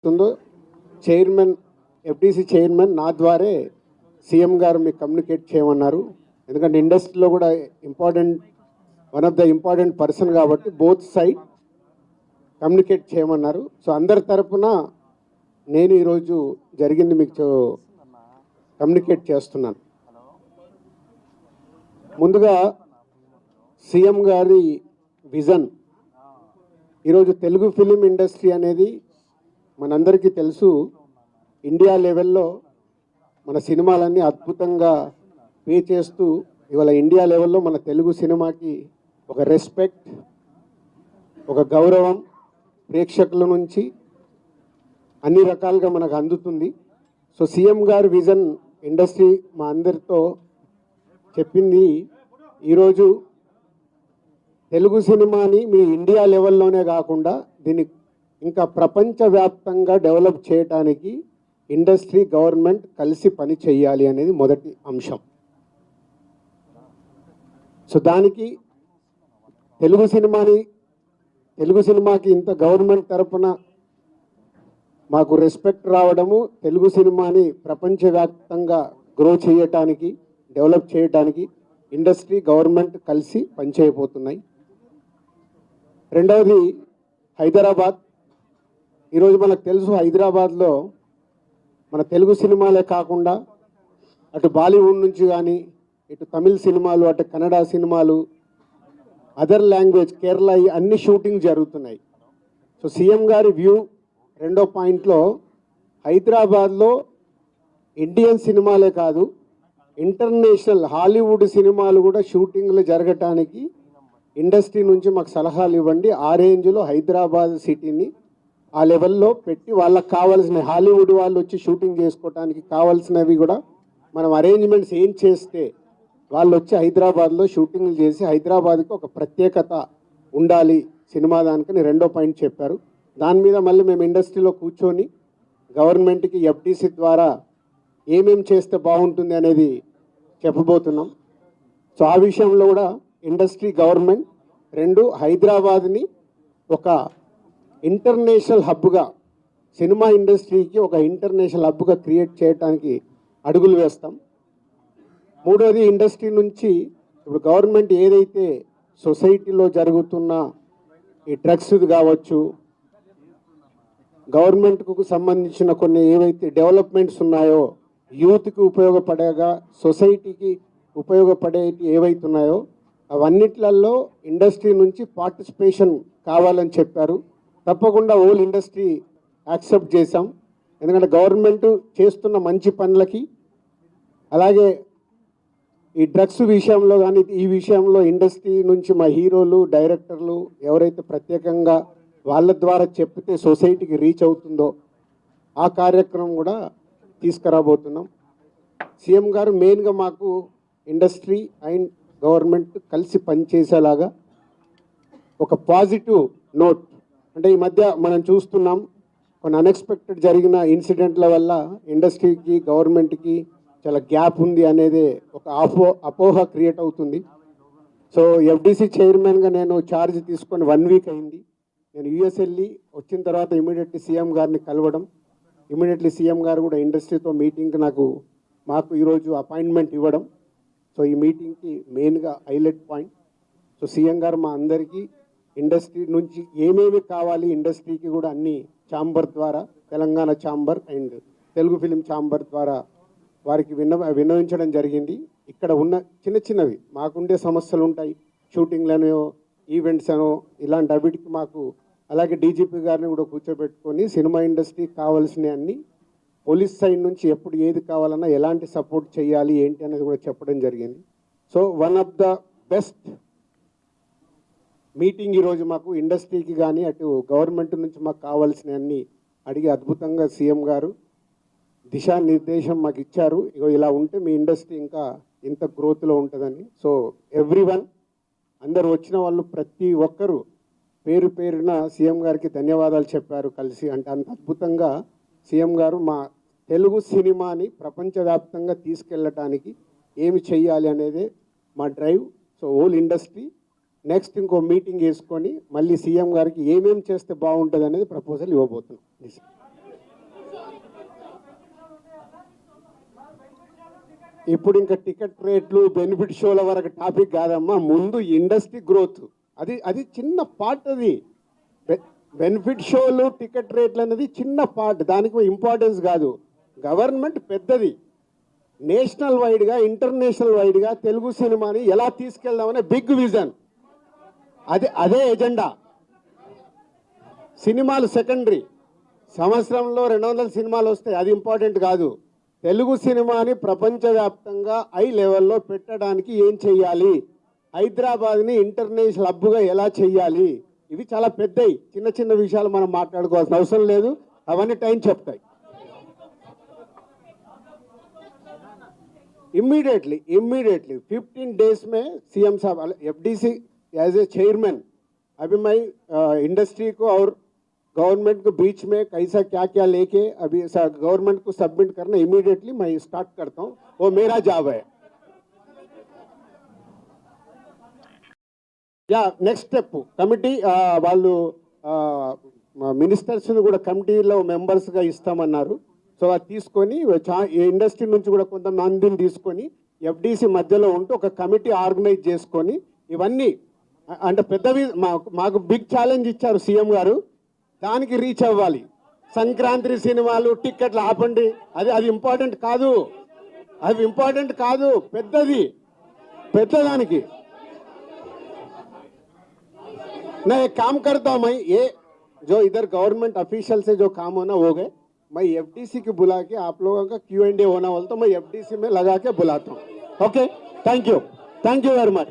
వస్తుందో chairman FDC chairman నా ద్వారే CM గారు మీకు కమ్యూనికేట్ చేయమన్నారు. ఎందుకంటే ఇండస్ట్రీలో కూడా one of the important person కాబట్టి బోత్ సైడ్ కమ్యూనికేట్ చేయమన్నారు. సో అందరి తరపున నేను ఈరోజు జరిగింది మీకు కమ్యూనికేట్ చేస్తున్నాను. ముందుగా సీఎం గారి విజన్. ఈరోజు తెలుగు ఫిలిం ఇండస్ట్రీ అనేది మనందరికీ తెలుసు, ఇండియా లెవెల్లో మన సినిమాలన్నీ అద్భుతంగా పే చేస్తూ ఇవాళ ఇండియా లెవెల్లో మన తెలుగు సినిమాకి ఒక రెస్పెక్ట్, ఒక గౌరవం ప్రేక్షకుల నుంచి అన్ని రకాలుగా మనకు అందుతుంది. సో సీఎం గారి విజన్ ఇండస్ట్రీ మా అందరితో చెప్పింది, ఈరోజు తెలుగు సినిమాని మీ ఇండియా లెవెల్లోనే కాకుండా దీన్ని ఇంకా ప్రపంచవ్యాప్తంగా డెవలప్ చేయడానికి ఇండస్ట్రీ గవర్నమెంట్ కలిసి పని చేయాలి అనేది మొదటి అంశం. సో దానికి తెలుగు సినిమాకి ఇంత గవర్నమెంట్ తరపున మాకు రెస్పెక్ట్ రావడము, తెలుగు సినిమాని ప్రపంచవ్యాప్తంగా గ్రో చేయటానికి, డెవలప్ చేయటానికి ఇండస్ట్రీ గవర్నమెంట్ కలిసి పనిచేయబోతున్నాయి. రెండవది హైదరాబాద్. ఈరోజు మనకు తెలుసు, హైదరాబాద్లో మన తెలుగు సినిమాలే కాకుండా అటు బాలీవుడ్ నుంచి కానీ, ఇటు తమిళ్ సినిమాలు, అటు కన్నడ సినిమాలు, అదర్ లాంగ్వేజ్, కేరళ, అన్ని షూటింగ్ జరుగుతున్నాయి. సో సీఎం గారి వ్యూ రెండో పాయింట్లో, హైదరాబాద్లో ఇండియన్ సినిమాలే కాదు, ఇంటర్నేషనల్ హాలీవుడ్ సినిమాలు కూడా షూటింగ్లు జరగటానికి ఇండస్ట్రీ నుంచి మాకు సలహాలు ఇవ్వండి. ఆ రేంజ్లో హైదరాబాద్ సిటీని ఆ లెవెల్లో పెట్టి వాళ్ళకి కావాల్సిన హాలీవుడ్ వాళ్ళు వచ్చి షూటింగ్ చేసుకోవటానికి కావాల్సినవి కూడా మనం అరేంజ్మెంట్స్ ఏం చేస్తే వాళ్ళు వచ్చి హైదరాబాద్లో షూటింగ్లు చేసి హైదరాబాద్కి ఒక ప్రత్యేకత ఉండాలి సినిమా దానికని రెండో పాయింట్ చెప్పారు. దాని మీద మళ్ళీ మేము ఇండస్ట్రీలో కూర్చొని గవర్నమెంట్కి ఎఫ్టీసీ ద్వారా ఏమేం చేస్తే బాగుంటుంది అనేది చెప్పబోతున్నాం. సో ఆ విషయంలో కూడా ఇండస్ట్రీ గవర్నమెంట్ రెండు హైదరాబాద్ని ఒక ఇంటర్నేషనల్ హబ్గా, సినిమా ఇండస్ట్రీకి ఒక ఇంటర్నేషనల్ హబ్గా క్రియేట్ చేయడానికి అడుగులు వేస్తాం. మూడోది ఇండస్ట్రీ నుంచి ఇప్పుడు గవర్నమెంట్ ఏదైతే సొసైటీలో జరుగుతున్న ఈ డ్రగ్స్ కావచ్చు, గవర్నమెంట్కు సంబంధించిన కొన్ని ఏవైతే డెవలప్మెంట్స్ ఉన్నాయో, యూత్కి ఉపయోగపడేగా సొసైటీకి ఉపయోగపడేవి ఏవైతే ఉన్నాయో అవన్నిట్లలో ఇండస్ట్రీ నుంచి పార్టిసిపేషన్ కావాలని చెప్పారు. తప్పకుండా హోల్ ఇండస్ట్రీ యాక్సెప్ట్ చేశాం. ఎందుకంటే గవర్నమెంట్ చేస్తున్న మంచి పనులకి, అలాగే ఈ డ్రగ్స్ విషయంలో కానీ ఈ విషయంలో ఇండస్ట్రీ నుంచి మా హీరోలు, డైరెక్టర్లు ఎవరైతే ప్రత్యేకంగా వాళ్ళ ద్వారా చెప్తే సొసైటీకి రీచ్ అవుతుందో ఆ కార్యక్రమం కూడా తీసుకురాబోతున్నాం. సీఎం గారు మెయిన్గా మాకు ఇండస్ట్రీ అండ్ గవర్నమెంట్ కలిసి పనిచేసేలాగా ఒక పాజిటివ్ నోట్, అంటే ఈ మధ్య మనం చూస్తున్నాం కొన్ని అన్ఎక్స్పెక్టెడ్ జరిగిన ఇన్సిడెంట్ల వల్ల ఇండస్ట్రీకి గవర్నమెంట్కి చాలా గ్యాప్ ఉంది అనేది ఒక అపోహ క్రియేట్ అవుతుంది. సో ఎఫ్డీసీ చైర్మన్గా నేను ఛార్జ్ తీసుకొని 1 వీక్ అయింది. నేను యూఎస్ వెళ్ళి వచ్చిన తర్వాత ఇమీడియట్లీ సీఎం గారిని కలవడం, ఇమీడియట్లీ సీఎం గారు కూడా ఇండస్ట్రీతో మీటింగ్కి మాకు ఈరోజు అపాయింట్మెంట్ ఇవ్వడం. సో ఈ మీటింగ్కి మెయిన్గా హైలైట్ పాయింట్. సో సీఎం గారు మా అందరికీ ఇండస్ట్రీ నుంచి ఏమేమి కావాలి, ఇండస్ట్రీకి కూడా అన్ని ఛాంబర్ ద్వారా, Telangana chamber and Telugu film chamber ద్వారా వారికి విన్నవించడం జరిగింది. ఇక్కడ ఉన్న చిన్నవి మాకుండే సమస్యలు ఉంటాయి, షూటింగ్లనో ఈవెంట్స్ అనో ఇలాంటి అవిటికి మాకు, అలాగే డీజీపీ గారిని కూడా కూర్చోబెట్టుకొని సినిమా ఇండస్ట్రీకి కావాల్సిన అన్ని పోలీస్ సైడ్ నుంచి ఎప్పుడు ఏది కావాలన్నా ఎలాంటి సపోర్ట్ చేయాలి ఏంటి అనేది కూడా చెప్పడం జరిగింది. So one of the best meeting ఈరోజు మాకు ఇండస్ట్రీకి కానీ అటు గవర్నమెంట్ నుంచి మాకు కావాల్సిన అన్ని అడిగి అద్భుతంగా సీఎం గారు దిశానిర్దేశం మాకు ఇచ్చారు. ఇగో ఇలా ఉంటే మీ ఇండస్ట్రీ ఇంకా ఇంత గ్రోత్లో ఉంటుందని. సో ఎవ్రీవన్, అందరు వచ్చిన వాళ్ళు ప్రతి ఒక్కరూ పేరున సీఎం గారికి ధన్యవాదాలు చెప్పారు కలిసి. అంటే అంత అద్భుతంగా సీఎం గారు మా తెలుగు సినిమాని ప్రపంచవ్యాప్తంగా తీసుకెళ్ళటానికి ఏమి చెయ్యాలి అనేదే మా drive. So whole industry next ఇంకో మీటింగ్ వేసుకొని మళ్ళీ సీఎం గారికి ఏమేమి చేస్తే బాగుంటుంది అనేది ప్రపోజల్ ఇవ్వబోతున్నాం. ఇప్పుడు ఇంకా టికెట్ రేట్లు బెనిఫిట్ షోల వరకు టాపిక్ కాదమ్మా, ముందు ఇండస్ట్రీ గ్రోత్. అది చిన్న పార్ట్. అది బెనిఫిట్ షోలు టికెట్ రేట్లు అనేది చిన్న పార్ట్, దానికి ఇంపార్టెన్స్ కాదు. గవర్నమెంట్ పెద్దది, నేషనల్ వైడ్గా ఇంటర్నేషనల్ వైడ్గా తెలుగు సినిమాని ఎలా తీసుకెళ్దామనే బిగ్ విజన్. అదే ఎజెండా. సినిమాలు సెకండరీ. సంవత్సరంలో 200 సినిమాలు వస్తాయి, అది ఇంపార్టెంట్ కాదు. తెలుగు సినిమాని ప్రపంచవ్యాప్తంగా హై లెవెల్లో పెట్టడానికి ఏం చెయ్యాలి, హైదరాబాద్ని ఇంటర్నేషనల్ హబ్గా ఎలా చెయ్యాలి, ఇవి చాలా పెద్దవి. చిన్న చిన్న విషయాలు మనం మాట్లాడుకోవాల్సిన అవసరం లేదు, అవన్నీ టైం చెప్తాయి. इमीडिएटली 15 डेज में सीएम साहब एफडीसी एज ए चेयरमैन, अभी मैं इंडस्ट्री को और गवर्नमेंट को बीच में कैसा क्या क्या लेके अभी गवर्नमेंट को सबमिट करना इमीडिएटली मैं स्टार्ट करता हूँ, वो मेरा जॉब है. या नेक्स्ट स्टेप कमिटी వాళ్ళు మినిస్టర్స్ని కూడా కమిటీలో మెంబర్స్గా ఇస్తామన్నారు. సో అది తీసుకొని ఇండస్ట్రీ నుంచి కూడా కొంతమందిని తీసుకొని ఎఫ్డీసీ మధ్యలో ఉంటూ ఒక కమిటీ ఆర్గనైజ్ చేసుకొని ఇవన్నీ అంటే పెద్దవి మాకు బిగ్ ఛాలెంజ్ ఇచ్చారు సీఎం గారు, దానికి రీచ్ అవ్వాలి. సంక్రాంతి సినిమాలు టిక్కెట్లు ఆపండి, అది ఇంపార్టెంట్ కాదు, అది ఇంపార్టెంట్ కాదు, పెద్దదానికి. मैं एक काम करता हूँ, मैं ये जो इधर गवर्नमेंट ऑफिशियल से जो काम होना हो गए, मैं एफडीसी की बुला के आप लोगों का Q&A होना बोलता हूँ, मैं एफडीसी में लगा के बुलाता हूँ. Okay, thank you very much.